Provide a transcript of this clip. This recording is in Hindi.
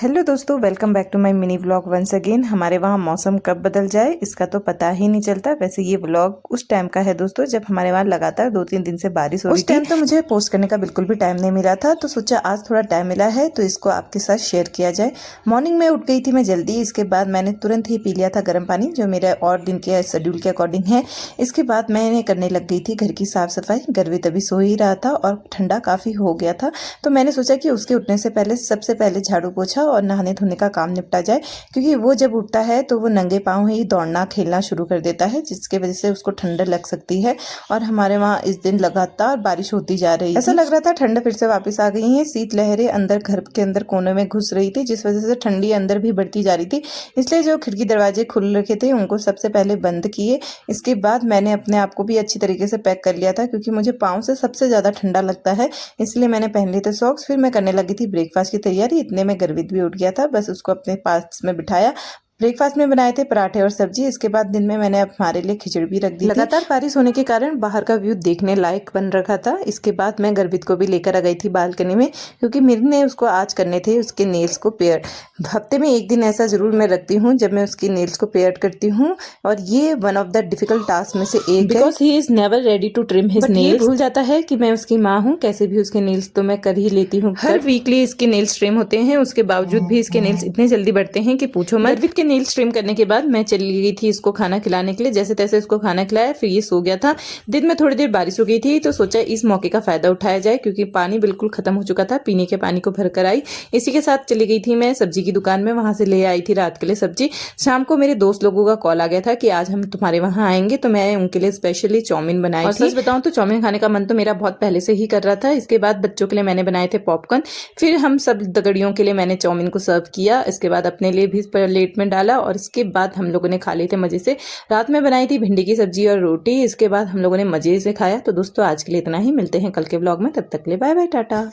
हेलो दोस्तों, welcome back to my mini vlog once again. हमारे वहाँ मौसम कब बदल जाए इसका तो पता ही नहीं चलता। वैसे ये व्लॉग उस टाइम का है दोस्तों जब हमारे वहाँ लगातार 2-3 दिन से बारिश हो रही थी। उस टाइम तो मुझे पोस्ट करने का बिल्कुल भी टाइम नहीं मिला था, तो सोचा आज थोड़ा टाइम मिला है तो इसको आपके साथ शेयर किया जाए। मॉर्निंग में उठ गई थी मैं जल्दी, इसके बाद मैंने तुरंत ही पी लिया था गर्म पानी जो मेरे और दिन के शेड्यूल के अकॉर्डिंग है। इसके बाद मैंने करने लग गई थी घर की साफ सफाई। गर्वित अभी सो ही रहा था और ठंडा काफ़ी हो गया था, तो मैंने सोचा कि उसके उठने से पहले सबसे पहले झाड़ू पोछा और नहाने धोने का काम निपटा जाए, क्योंकि वो जब उठता है तो वो नंगे पाँव ही दौड़ना खेलना शुरू कर देता है, जिसके वजह से उसको ठंड लग सकती है। और हमारे वहाँ इस दिन लगातार बारिश होती जा रही थी। ऐसा लग रहा था ठंड फिर से वापस आ गई है। शीत लहरें अंदर घर के अंदर कोने में घुस रही थी, जिस वजह से ठंडी अंदर भी बढ़ती जा रही थी। इसलिए जो खिड़की दरवाजे खुल रखे थे उनको सबसे पहले बंद किए। इसके बाद मैंने अपने आप को भी अच्छी तरीके से पैक कर लिया था, क्योंकि मुझे पाँव से सबसे ज़्यादा ठंडा लगता है, इसलिए मैंने पहन लिए थे सॉक्स। फिर मैं करने लगी थी ब्रेकफास्ट की तैयारी। इतने में गर्वित भी उठ गया था, बस उसको अपने पास में बिठाया। ब्रेकफास्ट में बनाए थे पराठे और सब्जी। इसके बाद दिन में मैंने हमारे लिए खिचड़ी भी रख दी थी। लगातार बारिश होने के कारण बाहर का व्यू देखने लायक बन रखा था। इसके बाद मैं गर्वित को भी लेकर आ गई थी बालकनी में, क्योंकि मेरे ने उसको आज करने थे उसके नेल्स को पेयर। हफ्ते में एक दिन ऐसा जरूर मैं रखती हूँ जब मैं उसकी नेल्स को पेयर करती हूँ, और ये one of the difficult task में से एक है, because he is never ready to trim his nails. भूल जाता है कि मैं उसकी माँ हूँ, कैसे भी उसके नेल्स तो मैं कर ही लेती हूँ। हर वीकली इसके नेल्स ट्रिम होते हैं, उसके बावजूद भी इसके नेल्स इतने जल्दी बढ़ते हैं कि पूछो मत। गर्वित के नेल्स ट्रिम करने के बाद मैं चली गई थी इसको खाना खिलाने के लिए। जैसे तैसे इसको खाना खिलाया, फिर ये सो गया था। दिन में थोड़ी देर बारिश हो गई थी, तो सोचा इस मौके का फायदा उठाया जाए, क्योंकि पानी बिल्कुल खत्म हो चुका था। पीने के पानी को भर कर आई। इसी के साथ चली गई थी मैं सब्जी की दुकान में, वहां से ले आई थी रात के लिए सब्जी। शाम को मेरे दोस्त लोगों का कॉल आ गया था कि आज हम तुम्हारे वहां आएंगे, तो मैं उनके लिए स्पेशली चाउमीन बनाई थी। सच बताऊं तो चाउमीन खाने का मन तो मेरा बहुत पहले से ही कर रहा था। इसके बाद बच्चों के लिए मैंने बनाए थे पॉपकॉर्न। फिर हम सब दगड़ियों के लिए मैंने चाउमीन को सर्व किया। इसके बाद अपने लिए भी प्लेट में डाला, और इसके बाद हम लोगों ने खा लिए थे मजे से। रात में बनाई थी भिंडी की सब्जी और रोटी। इसके बाद हम लोगों ने मजे से खाया। तो दोस्तों आज के लिए इतना ही, मिलते हैं कल के ब्लॉग में, तब तक के लिए बाय बाय, टाटा।